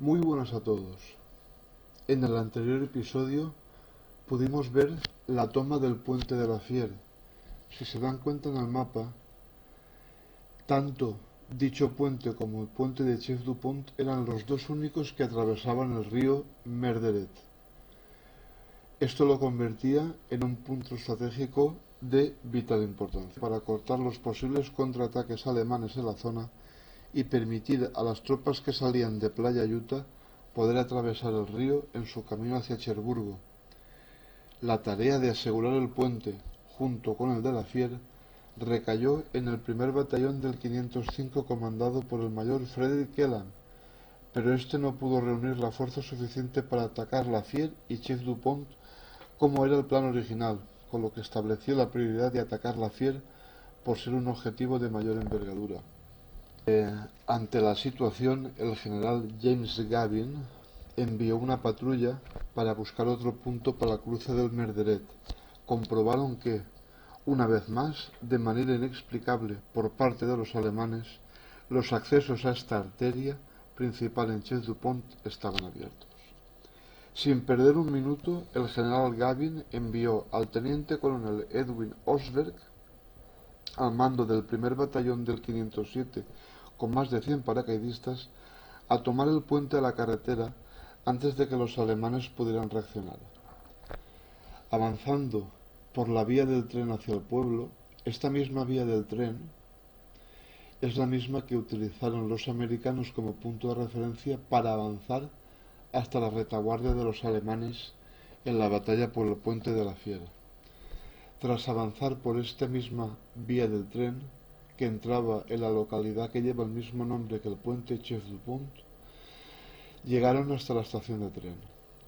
Muy buenas a todos. En el anterior episodio pudimos ver la toma del puente de la Fier. Si se dan cuenta en el mapa, tanto dicho puente como el puente de Chef du Pont eran los dos únicos que atravesaban el río Merderet. Esto lo convertía en un punto estratégico de vital importancia para cortar los posibles contraataques alemanes en la zona y permitir a las tropas que salían de Playa Utah poder atravesar el río en su camino hacia Cherburgo. La tarea de asegurar el puente, junto con el de la Fier, recayó en el primer batallón del 505 comandado por el mayor Frederick Kellan, pero este no pudo reunir la fuerza suficiente para atacar la Fier y Chef du Pont como era el plan original, con lo que estableció la prioridad de atacar la Fier por ser un objetivo de mayor envergadura. Ante la situación, el general James Gavin envió una patrulla para buscar otro punto para el cruce del Merderet. Comprobaron que, una vez más, de manera inexplicable por parte de los alemanes, los accesos a esta arteria principal en Chef du Pont estaban abiertos. Sin perder un minuto, el general Gavin envió al teniente coronel Edwin Osberg, al mando del primer batallón del 507, con más de 100 paracaidistas, a tomar el puente a la carretera antes de que los alemanes pudieran reaccionar. Avanzando por la vía del tren hacia el pueblo, esta misma vía del tren es la misma que utilizaron los americanos como punto de referencia para avanzar hasta la retaguardia de los alemanes en la batalla por el puente de la Fiera. Tras avanzar por esta misma vía del tren, que entraba en la localidad que lleva el mismo nombre que el puente Chef du Pont, llegaron hasta la estación de tren.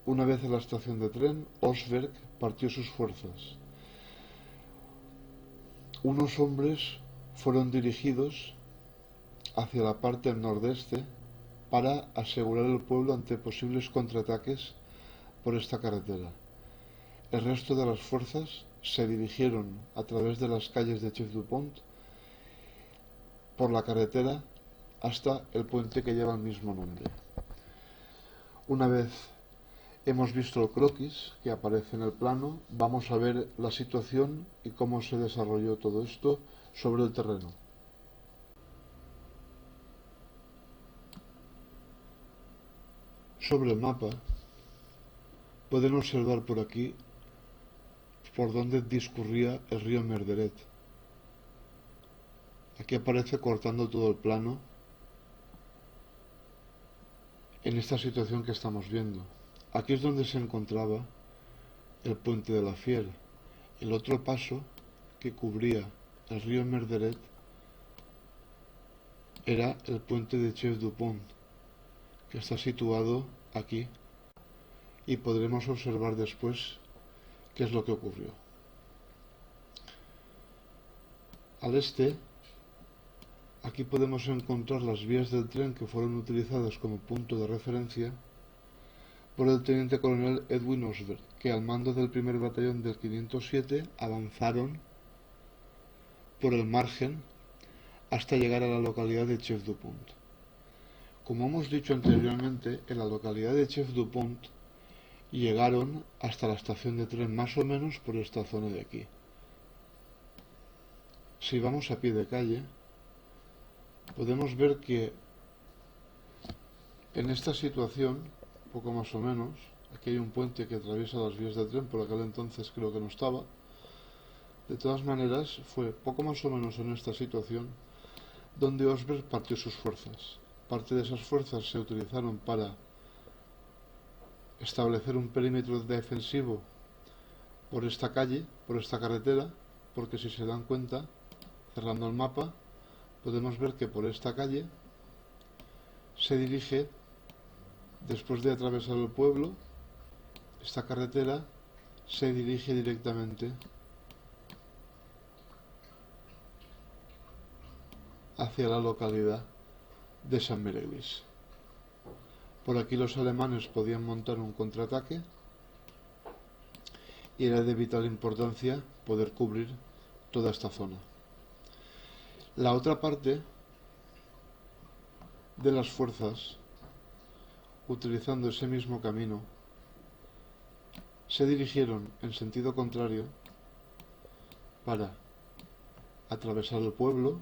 Una vez en la estación de tren, Osberg partió sus fuerzas. Unos hombres fueron dirigidos hacia la parte nordeste para asegurar el pueblo ante posibles contraataques por esta carretera. El resto de las fuerzas se dirigieron a través de las calles de Chef du Pont por la carretera hasta el puente que lleva el mismo nombre. Una vez hemos visto el croquis que aparece en el plano, vamos a ver la situación y cómo se desarrolló todo esto sobre el terreno. Sobre el mapa pueden observar por aquí por donde discurría el río Merderet. Aquí aparece cortando todo el plano en esta situación que estamos viendo. Aquí es donde se encontraba el puente de la Fier. El otro paso que cubría el río Merderet era el puente de Chef du Pont, que está situado aquí, y podremos observar después qué es lo que ocurrió. Al este, aquí podemos encontrar las vías del tren que fueron utilizadas como punto de referencia por el teniente coronel Edwin Osberg, que al mando del primer batallón del 507 avanzaron por el margen hasta llegar a la localidad de Chef du Pont. Como hemos dicho anteriormente, en la localidad de Chef du Pont llegaron hasta la estación de tren más o menos por esta zona de aquí. Si vamos a pie de calle, podemos ver que en esta situación, poco más o menos, aquí hay un puente que atraviesa las vías del tren, por aquel entonces creo que no estaba. De todas maneras, fue poco más o menos en esta situación donde Osberg partió sus fuerzas. Parte de esas fuerzas se utilizaron para establecer un perímetro defensivo por esta calle, por esta carretera, porque si se dan cuenta, cerrando el mapa, podemos ver que por esta calle se dirige, después de atravesar el pueblo, esta carretera se dirige directamente hacia la localidad de San Mereglis. Por aquí los alemanes podían montar un contraataque y era de vital importancia poder cubrir toda esta zona. La otra parte de las fuerzas utilizando ese mismo camino, se dirigieron en sentido contrario para atravesar el pueblo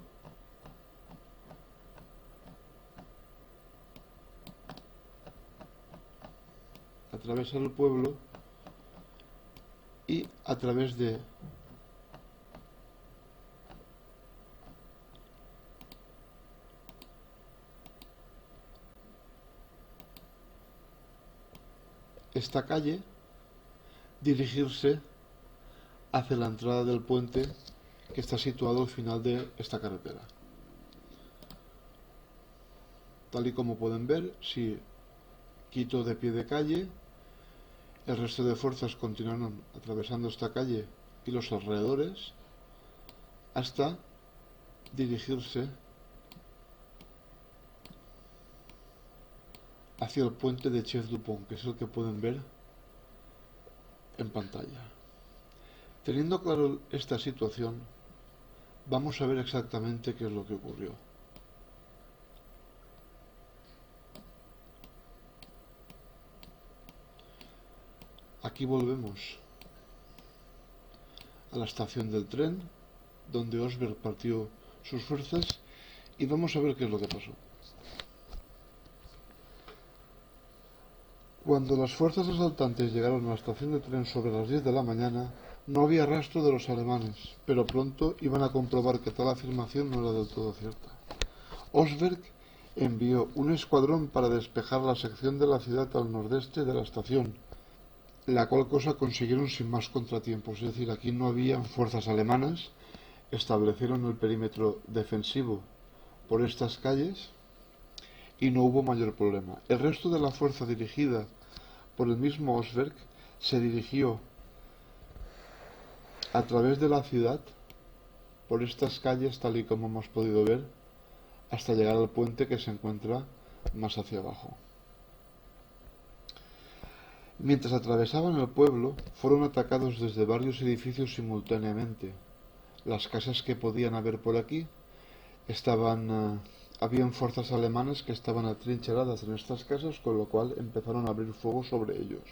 y a través de esta calle dirigirse hacia la entrada del puente que está situado al final de esta carretera. Tal y como pueden ver, si quito de pie de calle, el resto de fuerzas continuaron atravesando esta calle y los alrededores hasta dirigirse hacia el puente de Chef Dupont, que es el que pueden ver en pantalla. Teniendo claro esta situación, vamos a ver exactamente qué es lo que ocurrió. Aquí volvemos a la estación del tren, donde Osberg partió sus fuerzas, y vamos a ver qué es lo que pasó. Cuando las fuerzas asaltantes llegaron a la estación de tren sobre las 10 de la mañana, no había rastro de los alemanes, pero pronto iban a comprobar que tal afirmación no era del todo cierta. Osberg envió un escuadrón para despejar la sección de la ciudad al nordeste de la estación, la cual cosa consiguieron sin más contratiempos, es decir, aquí no habían fuerzas alemanas, establecieron el perímetro defensivo por estas calles y no hubo mayor problema. El resto de la fuerza dirigida por el mismo Osberg se dirigió a través de la ciudad por estas calles, tal y como hemos podido ver, hasta llegar al puente que se encuentra más hacia abajo. Mientras atravesaban el pueblo, fueron atacados desde varios edificios simultáneamente. Las casas que podían haber por aquí habían fuerzas alemanas que estaban atrincheradas en estas casas, con lo cual empezaron a abrir fuego sobre ellos,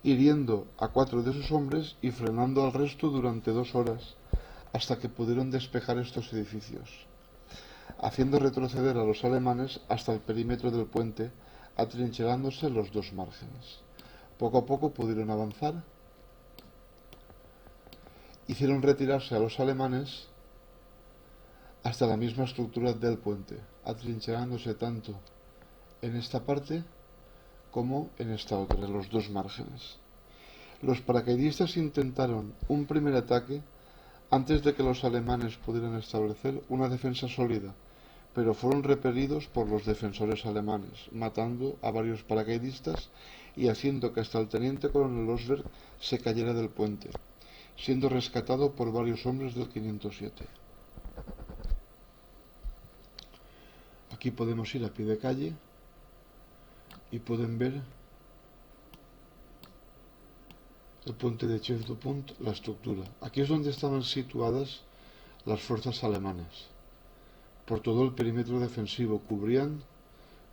hiriendo a 4 de sus hombres y frenando al resto durante 2 horas, hasta que pudieron despejar estos edificios, haciendo retroceder a los alemanes hasta el perímetro del puente, atrincherándose los 2 márgenes. Poco a poco pudieron avanzar, hicieron retirarse a los alemanes hasta la misma estructura del puente, atrincherándose tanto en esta parte como en esta otra, en los 2 márgenes. Los paracaidistas intentaron un primer ataque antes de que los alemanes pudieran establecer una defensa sólida, pero fueron repelidos por los defensores alemanes, matando a varios paracaidistas y haciendo que hasta el teniente coronel Osberg se cayera del puente, siendo rescatado por varios hombres del 507. Aquí podemos ir a pie de calle y pueden ver el puente de Chef Dupont, la estructura. Aquí es donde estaban situadas las fuerzas alemanas. Por todo el perímetro defensivo cubrían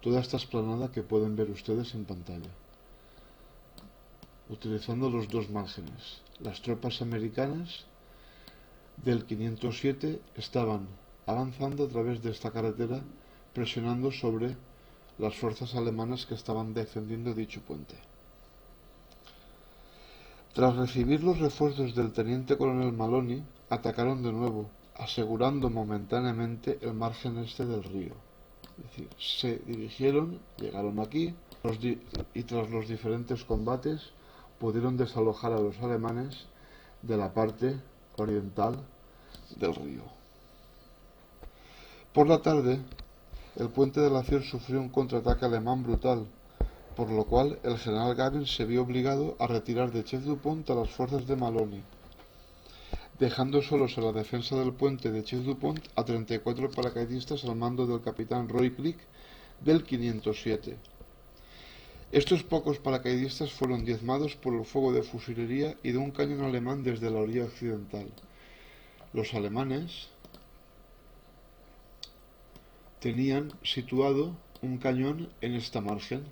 toda esta explanada que pueden ver ustedes en pantalla, utilizando los 2 márgenes. Las tropas americanas del 507 estaban avanzando a través de esta carretera, presionando sobre las fuerzas alemanas que estaban defendiendo dicho puente. Tras recibir los refuerzos del teniente coronel Maloney, atacaron de nuevo, asegurando momentáneamente el margen este del río. Es decir, se dirigieron, llegaron aquí y tras los diferentes combates pudieron desalojar a los alemanes de la parte oriental del río. Por la tarde, el puente de la Cier sufrió un contraataque alemán brutal, por lo cual el general Garen se vio obligado a retirar de Chef Dupont a las fuerzas de Maloney, dejando solos a la defensa del puente de Chef Dupont a 34 paracaidistas al mando del capitán Roy Crick del 507. Estos pocos paracaidistas fueron diezmados por el fuego de fusilería y de un cañón alemán desde la orilla occidental. Los alemanes tenían situado un cañón en esta margen,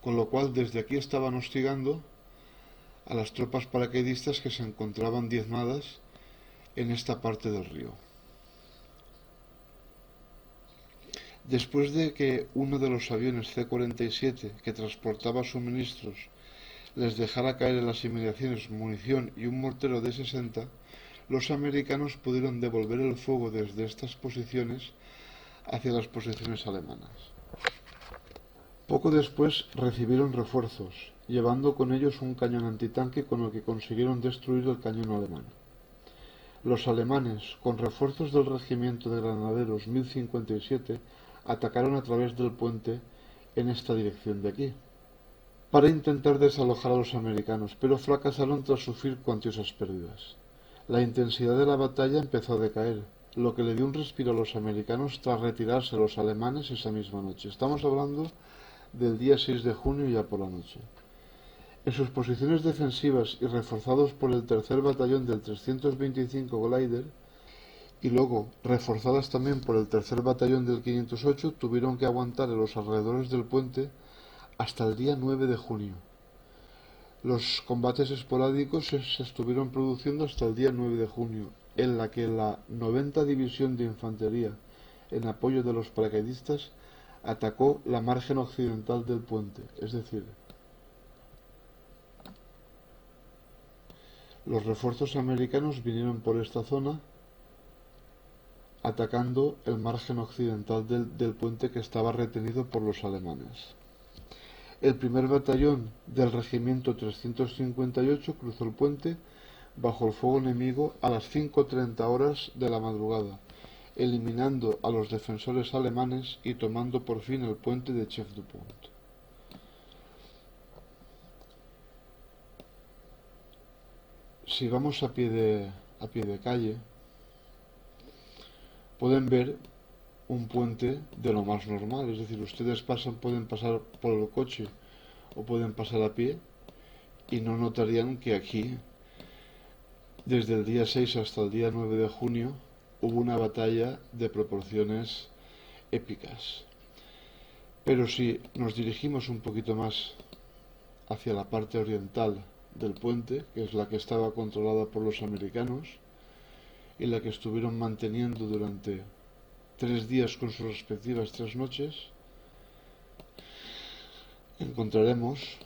con lo cual desde aquí estaban hostigando a las tropas paracaidistas que se encontraban diezmadas en esta parte del río. Después de que uno de los aviones C-47 que transportaba suministros les dejara caer en las inmediaciones munición y un mortero de 60, los americanos pudieron devolver el fuego desde estas posiciones hacia las posiciones alemanas. Poco después recibieron refuerzos, llevando con ellos un cañón antitanque con el que consiguieron destruir el cañón alemán. Los alemanes, con refuerzos del regimiento de granaderos 1057, atacaron a través del puente en esta dirección de aquí, para intentar desalojar a los americanos, pero fracasaron tras sufrir cuantiosas pérdidas. La intensidad de la batalla empezó a decaer, lo que le dio un respiro a los americanos tras retirarse los alemanes esa misma noche. Estamos hablando del día 6 de junio ya por la noche. En sus posiciones defensivas y reforzados por el tercer batallón del 325 Glider y luego reforzadas también por el tercer batallón del 508, tuvieron que aguantar en los alrededores del puente hasta el día 9 de junio. Los combates esporádicos se estuvieron produciendo hasta el día 9 de junio, en la que la 90 División de Infantería, en apoyo de los paracaidistas, atacó la margen occidental del puente, es decir, los refuerzos americanos vinieron por esta zona atacando el margen occidental del puente que estaba retenido por los alemanes. El primer batallón del regimiento 358 cruzó el puente bajo el fuego enemigo a las 5:30 horas de la madrugada, eliminando a los defensores alemanes y tomando por fin el puente de Chef du Pont. Si vamos a pie de calle, pueden ver un puente de lo más normal, es decir, ustedes pueden pasar por el coche o pueden pasar a pie y no notarían que aquí, desde el día 6 hasta el día 9 de junio, hubo una batalla de proporciones épicas. Pero si nos dirigimos un poquito más hacia la parte oriental del puente, que es la que estaba controlada por los americanos y la que estuvieron manteniendo durante 3 días con sus respectivas 3 noches, encontraremos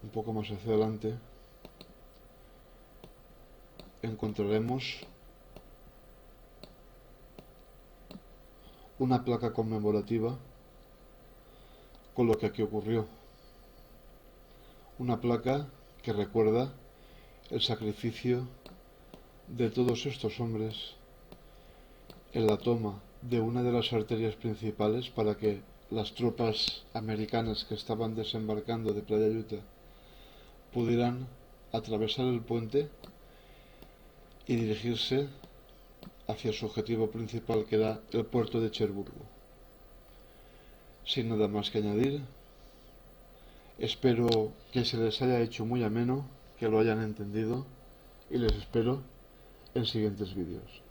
un poco más hacia adelante, encontraremos una placa conmemorativa con lo que aquí ocurrió. Una placa que recuerda el sacrificio de todos estos hombres en la toma de una de las arterias principales para que las tropas americanas que estaban desembarcando de Playa Utah pudieran atravesar el puente y dirigirse hacia su objetivo principal, que era el puerto de Cherburgo. Sin nada más que añadir, espero que se les haya hecho muy ameno, que lo hayan entendido y les espero en siguientes vídeos.